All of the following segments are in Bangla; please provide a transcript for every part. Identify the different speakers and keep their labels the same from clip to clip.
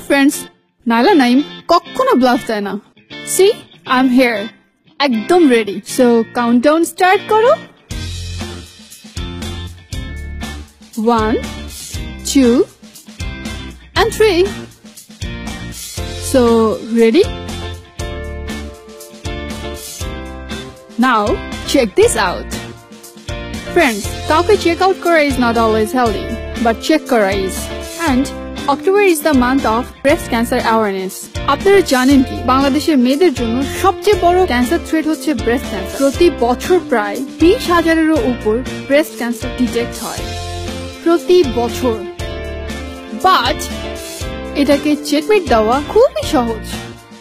Speaker 1: friends, Naila Naim কখনো bluff দেয় না। See, I'm here. একদম ready. So countdown start করো। 1, 2, and 3. So ready? Now check this out. Friends, কাউকে check out করা is not always healthy, but check করা is. And October is the month of breast cancer awareness. আপনারা জানেন কি বাংলাদেশের মেয়েদের জন্য সবচেয়ে বড় ক্যান্সার থ্রেট হচ্ছে ব্রেস্ট ক্যান্সার। প্রতি বছর প্রায় 20,000-এরও উপর ব্রেস্ট ক্যান্সার ডিটেক্ট হয় প্রতি বছর। বাট এটাকে চেকমেট দেওয়া খুবই সহজ।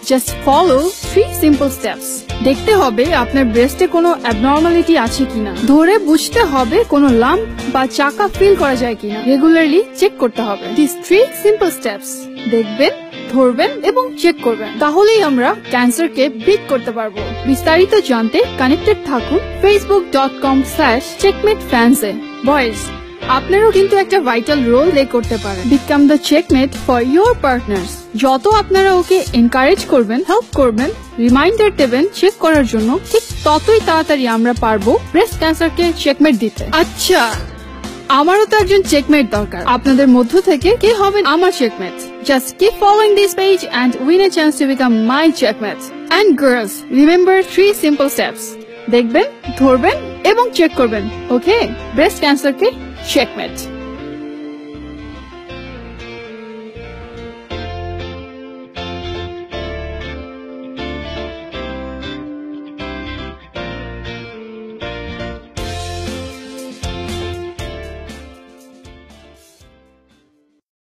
Speaker 1: Just follow 3 simple steps. দেখতে হবে আপনার ব্রেস্টে কোনো অ্যাবনর্মালিটি আছে কিনা, ধরে বুঝতে হবে কোনো লাম্প বা চাকা ফিল করা যায় কিনা, রেগুলারলি চেক করতে হবে। দিস 3 সিম্পল স্টেপস দেখবেন, ধরবেন এবং চেক করবেন, তাহলেই আমরা ক্যান্সারকে বিট করতে পারবো। বিস্তারিত জানতে কানেক্টেড থাকুন facebook.com/checkmatefans-এ। বয়েজ, আপনারও কিন্তু একটা ভাইটাল রোল প্লে করতে পারেন। Become the checkmate for your partners. যত আপনারা ওকে এনকারেজ করবেন, হেল্প করবেন, রিমাইন্ডার দেবেন চেক করার জন্য, ঠিক ততই তাড়াতাড়ি আমরা পারবো ব্রেস্ট ক্যান্সারকে চেকমেট দিতে। আচ্ছা, আমারও তো একজন চেকমেট দরকার। আপনাদের মধ্য থেকে কে হবেন আমার checkmate? Just keep following this page and win a chance to become my checkmate. And girls, remember 3 simple steps. দেখবেন, ধরবেন এবং চেক করবেন। ওকে, ব্রেস্ট ক্যান্সারকে checkmate.